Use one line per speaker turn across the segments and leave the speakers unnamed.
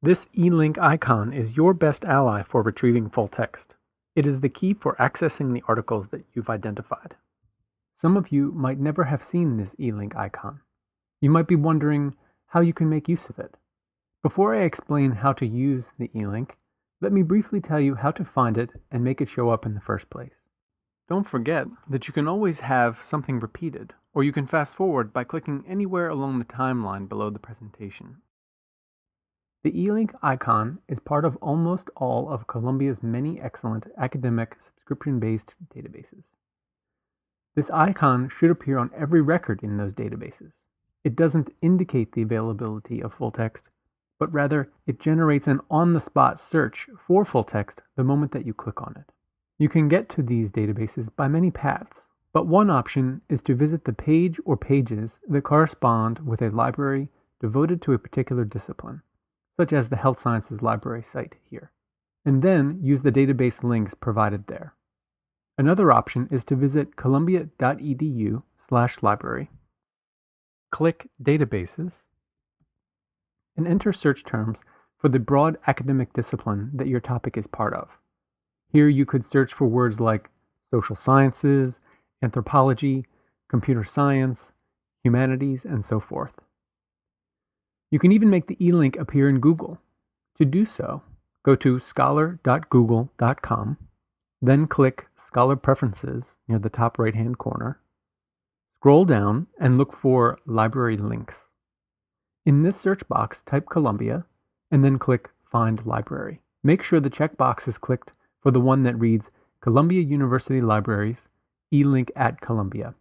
This e-link icon is your best ally for retrieving full text. It is the key for accessing the articles that you've identified. Some of you might never have seen this e-link icon. You might be wondering how you can make use of it. Before I explain how to use the e-link, let me briefly tell you how to find it and make it show up in the first place. Don't forget that you can always have something repeated, or you can fast forward by clicking anywhere along the timeline below the presentation. The e-link icon is part of almost all of Columbia's many excellent academic subscription-based databases. This icon should appear on every record in those databases. It doesn't indicate the availability of full text, but rather it generates an on-the-spot search for full text the moment that you click on it. You can get to these databases by many paths, but one option is to visit the page or pages that correspond with a library devoted to a particular discipline, such as the Health Sciences Library site here, and then use the database links provided there. Another option is to visit columbia.edu/library, click Databases, and enter search terms for the broad academic discipline that your topic is part of. Here you could search for words like social sciences, anthropology, computer science, humanities, and so forth. You can even make the e-link appear in Google. To do so, go to scholar.google.com, then click Scholar Preferences near the top right-hand corner. Scroll down and look for Library Links. In this search box, type Columbia, and then click Find Library. Make sure the checkbox is clicked for the one that reads Columbia University Libraries, e-link at Columbia.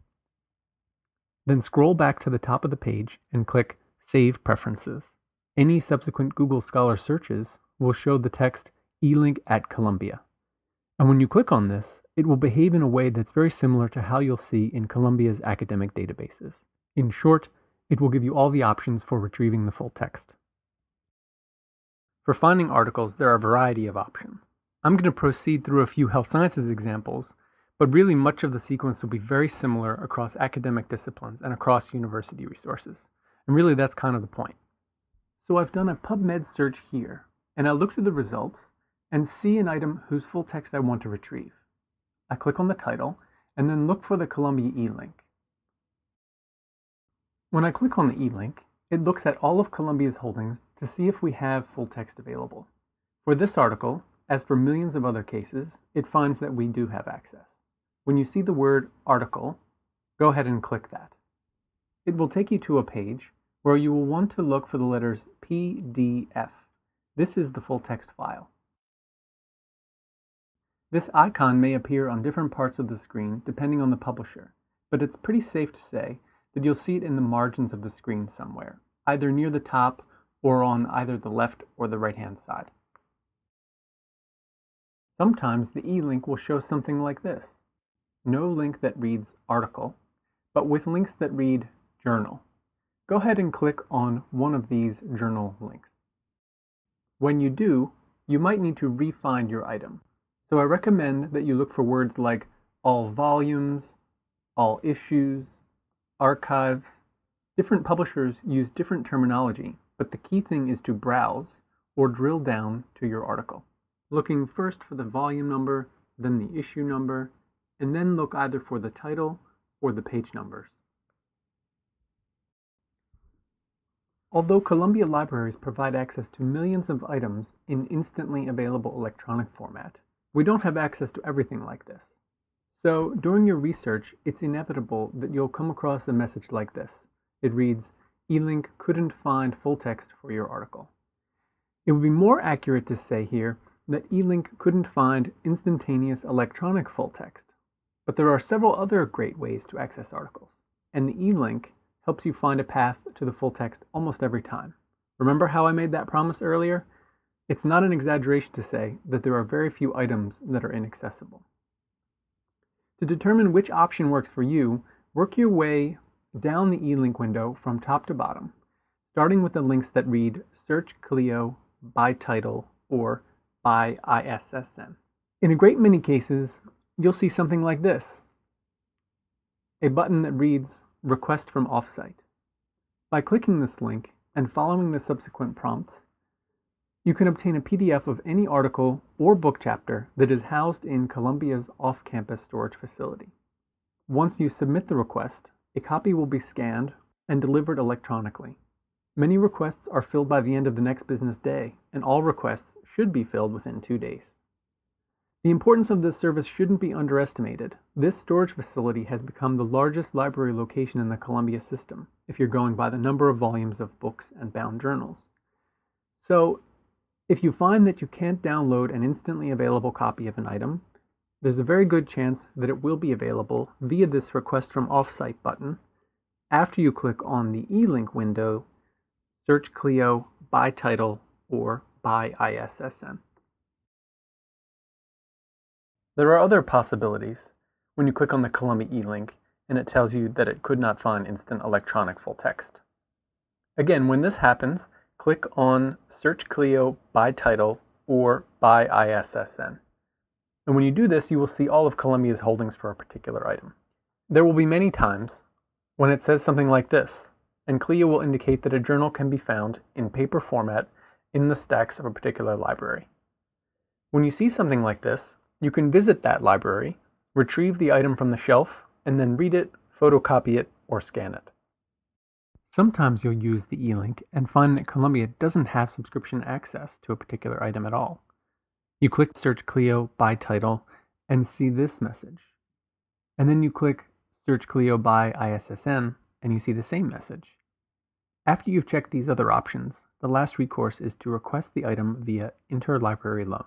Then scroll back to the top of the page and click Save Preferences. Any subsequent Google Scholar searches will show the text e-link at Columbia. And when you click on this, it will behave in a way that's very similar to how you'll see in Columbia's academic databases. In short, it will give you all the options for retrieving the full text. For finding articles, there are a variety of options. I'm going to proceed through a few health sciences examples, but really much of the sequence will be very similar across academic disciplines and across university resources. And really that's kind of the point. So I've done a PubMed search here, and I'll look through the results and see an item whose full text I want to retrieve. I click on the title and then look for the Columbia e-link. When I click on the e-link, it looks at all of Columbia's holdings to see if we have full text available. For this article, as for millions of other cases, it finds that we do have access. When you see the word article, go ahead and click that. It will take you to a page where you will want to look for the letters PDF. This is the full text file. This icon may appear on different parts of the screen depending on the publisher, but it's pretty safe to say that you'll see it in the margins of the screen somewhere, either near the top or on either the left or the right-hand side. Sometimes the e-link will show something like this. No link that reads article, but with links that read journal. Go ahead and click on one of these journal links. When you do, you might need to re-find your item. So I recommend that you look for words like all volumes, all issues, archives. Different publishers use different terminology, but the key thing is to browse or drill down to your article, looking first for the volume number, then the issue number, and then look either for the title or the page numbers. Although Columbia Libraries provide access to millions of items in instantly available electronic format, we don't have access to everything like this. So during your research, it's inevitable that you'll come across a message like this. It reads, e-link couldn't find full text for your article. It would be more accurate to say here that e-link couldn't find instantaneous electronic full text. But there are several other great ways to access articles, and the e-link helps you find a path to the full text almost every time. Remember how I made that promise earlier? It's not an exaggeration to say that there are very few items that are inaccessible. To determine which option works for you, work your way down the e-link window from top to bottom, starting with the links that read Search Clio by title or by ISSN. In a great many cases, you'll see something like this, a button that reads Request from Offsite. By clicking this link and following the subsequent prompts, You can obtain a PDF of any article or book chapter that is housed in Columbia's off-campus storage facility. Once you submit the request, a copy will be scanned and delivered electronically. Many requests are filled by the end of the next business day, and all requests should be filled within 2 days. The importance of this service shouldn't be underestimated. This storage facility has become the largest library location in the Columbia system, if you're going by the number of volumes of books and bound journals. So, if you find that you can't download an instantly available copy of an item, there's a very good chance that it will be available via this Request from Offsite button after you click on the eLink window, search Clio by title or by ISSN. There are other possibilities when you click on the Columbia eLink and it tells you that it could not find instant electronic full text. Again, when this happens, click on Search Clio by title or by ISSN. And when you do this, you will see all of Columbia's holdings for a particular item. There will be many times when it says something like this, and Clio will indicate that a journal can be found in paper format in the stacks of a particular library. When you see something like this, you can visit that library, retrieve the item from the shelf, and then read it, photocopy it, or scan it. Sometimes you'll use the eLink and find that Columbia doesn't have subscription access to a particular item at all. You click Search Clio by title and see this message. And then you click Search Clio by ISSN and you see the same message. After you've checked these other options, the last recourse is to request the item via interlibrary loan.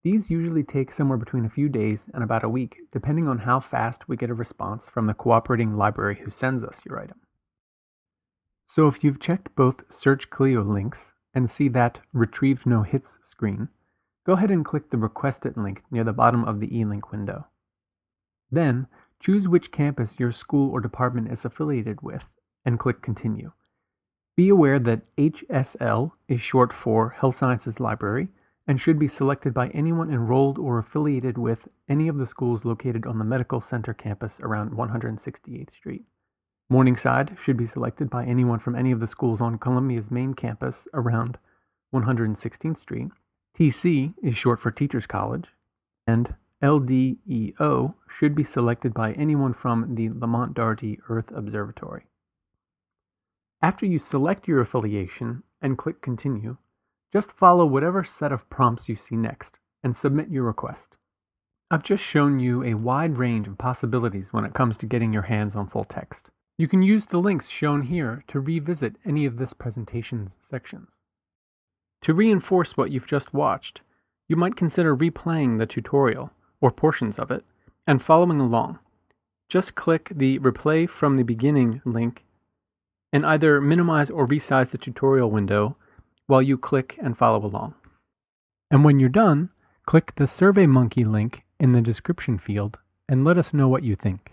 These usually take somewhere between a few days and about a week, depending on how fast we get a response from the cooperating library who sends us your item. So if you've checked both Search Clio links and see that Retrieved No Hits screen, go ahead and click the Request It link near the bottom of the eLink window. Then, choose which campus your school or department is affiliated with and click Continue. Be aware that HSL is short for Health Sciences Library and should be selected by anyone enrolled or affiliated with any of the schools located on the Medical Center campus around 168th Street. Morningside should be selected by anyone from any of the schools on Columbia's main campus around 116th Street. TC is short for Teachers College, and LDEO should be selected by anyone from the Lamont Doherty Earth Observatory. After you select your affiliation and click Continue, just follow whatever set of prompts you see next and submit your request. I've just shown you a wide range of possibilities when it comes to getting your hands on full text. You can use the links shown here to revisit any of this presentation's sections. To reinforce what you've just watched, you might consider replaying the tutorial, or portions of it, and following along. Just click the Replay from the Beginning link and either minimize or resize the tutorial window while you click and follow along. And when you're done, click the SurveyMonkey link in the description field and let us know what you think.